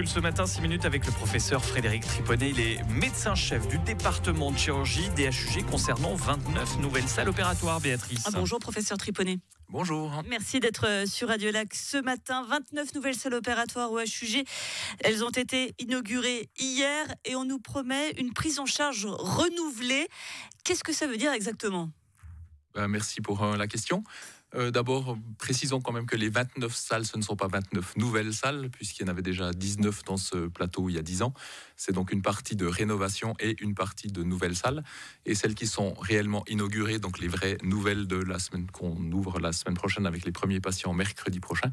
bascule ce matin 6 minutes avec le professeur Frédéric Triponnet. Il est médecin-chef du département de chirurgie DHUG concernant 29 nouvelles salles opératoires, Béatrice. Bonjour professeur Triponnet. Bonjour. Merci d'être sur Radio Lac ce matin. 29 nouvelles salles opératoires au HUG. Elles ont été inaugurées hier et on nous promet une prise en charge renouvelée. Qu'est-ce que ça veut dire exactement ? Merci pour la question. D'abord, précisons quand même que les 29 salles, ce ne sont pas 29 nouvelles salles, puisqu'il y en avait déjà 19 dans ce plateau il y a 10 ans. C'est donc une partie de rénovation et une partie de nouvelles salles. Et celles qui sont réellement inaugurées, donc les vraies nouvelles de la semaine qu'on ouvre la semaine prochaine avec les premiers patients mercredi prochain,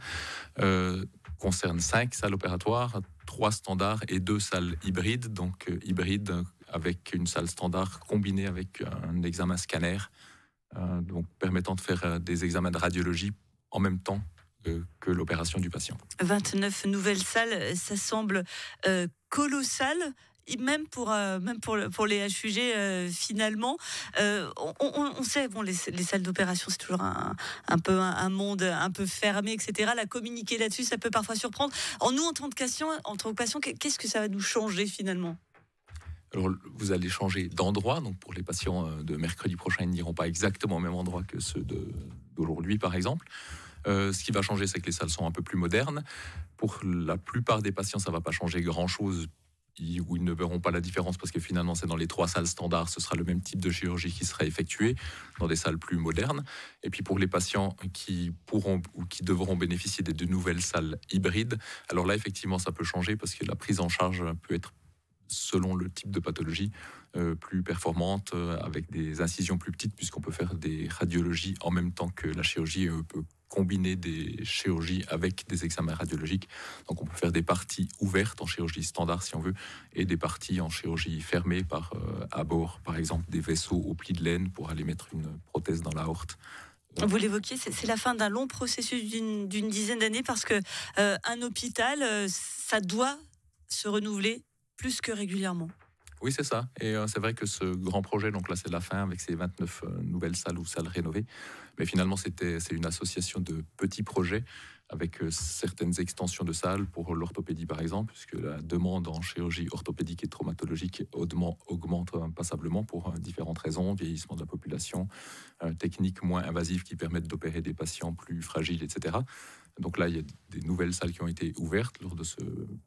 concernent 5 salles opératoires, 3 standards et 2 salles hybrides. Donc hybrides avec une salle standard combinée avec un examen scanner. Donc permettant de faire des examens de radiologie en même temps que l'opération du patient. 29 nouvelles salles, ça semble colossal, même pour les HUG finalement. On sait, les salles d'opération, c'est toujours un peu un monde un peu fermé, etc. La communiquer là-dessus, ça peut parfois surprendre. Nous, en tant que patient, qu'est-ce que ça va nous changer finalement ? Alors, vous allez changer d'endroit. Donc, pour les patients de mercredi prochain, ils n'iront pas exactement au même endroit que ceux d'aujourd'hui, par exemple. Ce qui va changer, c'est que les salles sont un peu plus modernes. Pour la plupart des patients, ça ne va pas changer grand-chose, où ils ne verront pas la différence, parce que finalement, c'est dans les 3 salles standards, ce sera le même type de chirurgie qui sera effectuée dans des salles plus modernes. Et puis, pour les patients qui pourront ou qui devront bénéficier des 2 nouvelles salles hybrides, alors là, effectivement, ça peut changer, parce que la prise en charge peut être, selon le type de pathologie, plus performante, avec des incisions plus petites, puisqu'on peut faire des radiologies en même temps que la chirurgie, peut combiner des chirurgies avec des examens radiologiques. Donc on peut faire des parties ouvertes en chirurgie standard, si on veut, et des parties en chirurgie fermée par abord, par exemple des vaisseaux au pli de laine pour aller mettre une prothèse dans l'aorte. Vous l'évoquiez, c'est la fin d'un long processus d'une dizaine d'années, parce que un hôpital, ça doit se renouveler plus que régulièrement. Oui, c'est ça. Et c'est vrai que ce grand projet, donc là c'est la fin avec ces 29 nouvelles salles ou salles rénovées, mais finalement c'est une association de petits projets avec certaines extensions de salles pour l'orthopédie par exemple, puisque la demande en chirurgie orthopédique et traumatologique augmente passablement pour différentes raisons, vieillissement de la population, techniques moins invasives qui permettent d'opérer des patients plus fragiles, etc. Donc là, il y a des nouvelles salles qui ont été ouvertes lors de ce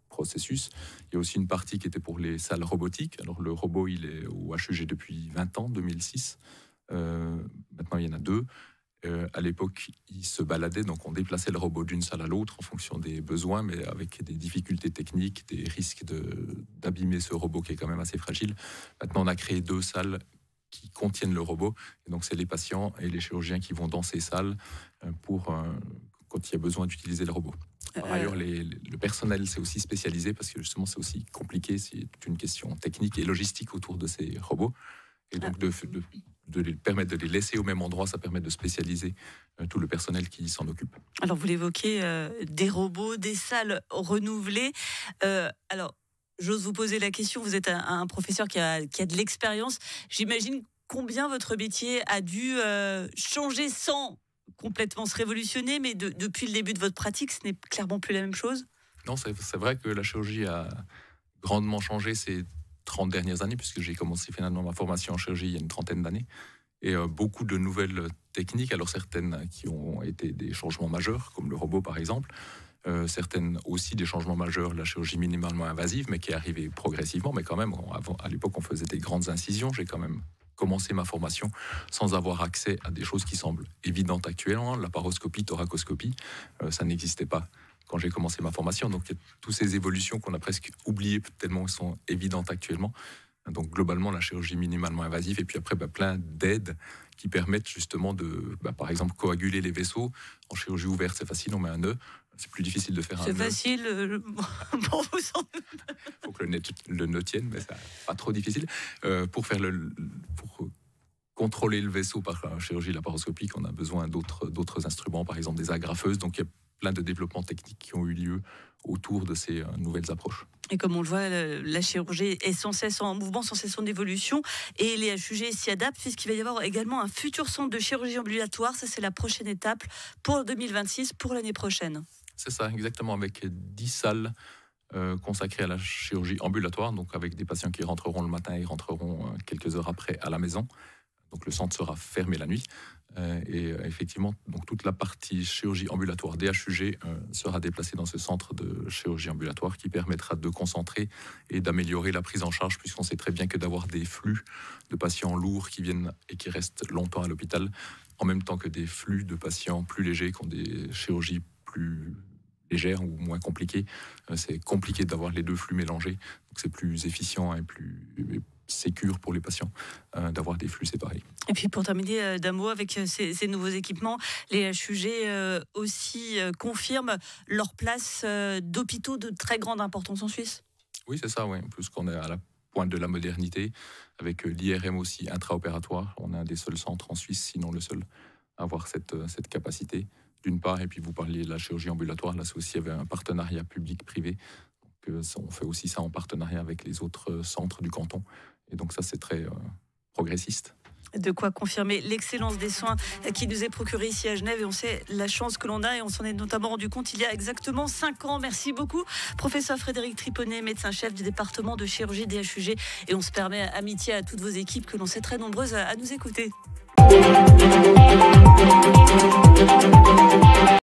processus. Il y a aussi une partie qui était pour les salles robotiques. Alors le robot, il est au HUG depuis 20 ans, 2006. Maintenant, il y en a 2. À l'époque, il se baladait, donc on déplaçait le robot d'une salle à l'autre en fonction des besoins, mais avec des difficultés techniques, des risques d'abîmer ce robot qui est quand même assez fragile. Maintenant, on a créé 2 salles qui contiennent le robot. Et donc, c'est les patients et les chirurgiens qui vont dans ces salles pour quand il y a besoin d'utiliser le robot. Par ailleurs, le personnel s'est aussi spécialisé parce que justement, c'est aussi compliqué. C'est une question technique et logistique autour de ces robots. Et donc, de les permettre de les laisser au même endroit, ça permet de spécialiser tout le personnel qui s'en occupe. Alors, vous l'évoquez, des robots, des salles renouvelées. Alors, j'ose vous poser la question, vous êtes un professeur qui a de l'expérience. J'imagine combien votre métier a dû changer sans complètement se révolutionner, mais depuis le début de votre pratique, ce n'est clairement plus la même chose ? Non, c'est vrai que la chirurgie a grandement changé ces 30 dernières années, puisque j'ai commencé finalement ma formation en chirurgie il y a une trentaine d'années. Et beaucoup de nouvelles techniques, alors certaines qui ont été des changements majeurs, comme le robot par exemple, certaines aussi des changements majeurs, la chirurgie minimalement invasive, mais qui est arrivée progressivement, mais quand même, à l'époque on faisait des grandes incisions, j'ai quand même commencé ma formation sans avoir accès à des choses qui semblent évidentes actuellement, laparoscopie, thoracoscopie, ça n'existait pas quand j'ai commencé ma formation. Donc il y a toutes ces évolutions qu'on a presque oubliées tellement elles sont évidentes actuellement. Donc globalement la chirurgie minimalement invasive et puis après plein d'aides qui permettent justement de, par exemple, coaguler les vaisseaux. En chirurgie ouverte c'est facile, on met un nœud. C'est plus difficile de faire un nœud. C'est facile pour vous en... Il faut que le nœud tienne, mais c'est pas trop difficile. Pour contrôler le vaisseau par la chirurgie laparoscopique, on a besoin d'autres instruments, par exemple des agrafeuses. Donc il y a plein de développements techniques qui ont eu lieu autour de ces nouvelles approches. Et comme on le voit, la chirurgie est sans cesse en mouvement, sans cesse en évolution, et les HUG s'y adaptent, puisqu'il va y avoir également un futur centre de chirurgie ambulatoire. Ça, c'est la prochaine étape pour 2026, pour l'année prochaine. C'est ça, exactement, avec 10 salles consacré à la chirurgie ambulatoire, donc avec des patients qui rentreront le matin et rentreront quelques heures après à la maison. Donc le centre sera fermé la nuit. Et effectivement, donc toute la partie chirurgie ambulatoire DHUG sera déplacée dans ce centre de chirurgie ambulatoire qui permettra de concentrer et d'améliorer la prise en charge, puisqu'on sait très bien que d'avoir des flux de patients lourds qui viennent et qui restent longtemps à l'hôpital, en même temps que des flux de patients plus légers qui ont des chirurgies plus légères ou moins compliquées, c'est compliqué d'avoir les deux flux mélangés. Donc c'est plus efficient et plus sécure pour les patients d'avoir des flux séparés. Et puis pour terminer d'un mot avec ces nouveaux équipements, les HUG aussi confirment leur place d'hôpitaux de très grande importance en Suisse. Oui, c'est ça, oui. Plus qu'on est à la pointe de la modernité, avec l'IRM aussi intra-opératoire. On est un des seuls centres en Suisse, sinon le seul, à avoir cette capacité, d'une part. Et puis vous parliez de la chirurgie ambulatoire, là c'est aussi avec un partenariat public-privé. On fait aussi ça en partenariat avec les autres centres du canton. Et donc ça, c'est très progressiste. De quoi confirmer l'excellence des soins qui nous est procurée ici à Genève. Et on sait la chance que l'on a et on s'en est notamment rendu compte il y a exactement 5 ans. Merci beaucoup, professeur Frédéric Triponnet, médecin-chef du département de chirurgie DHUG. Et on se permet amitié à toutes vos équipes que l'on sait très nombreuses à nous écouter.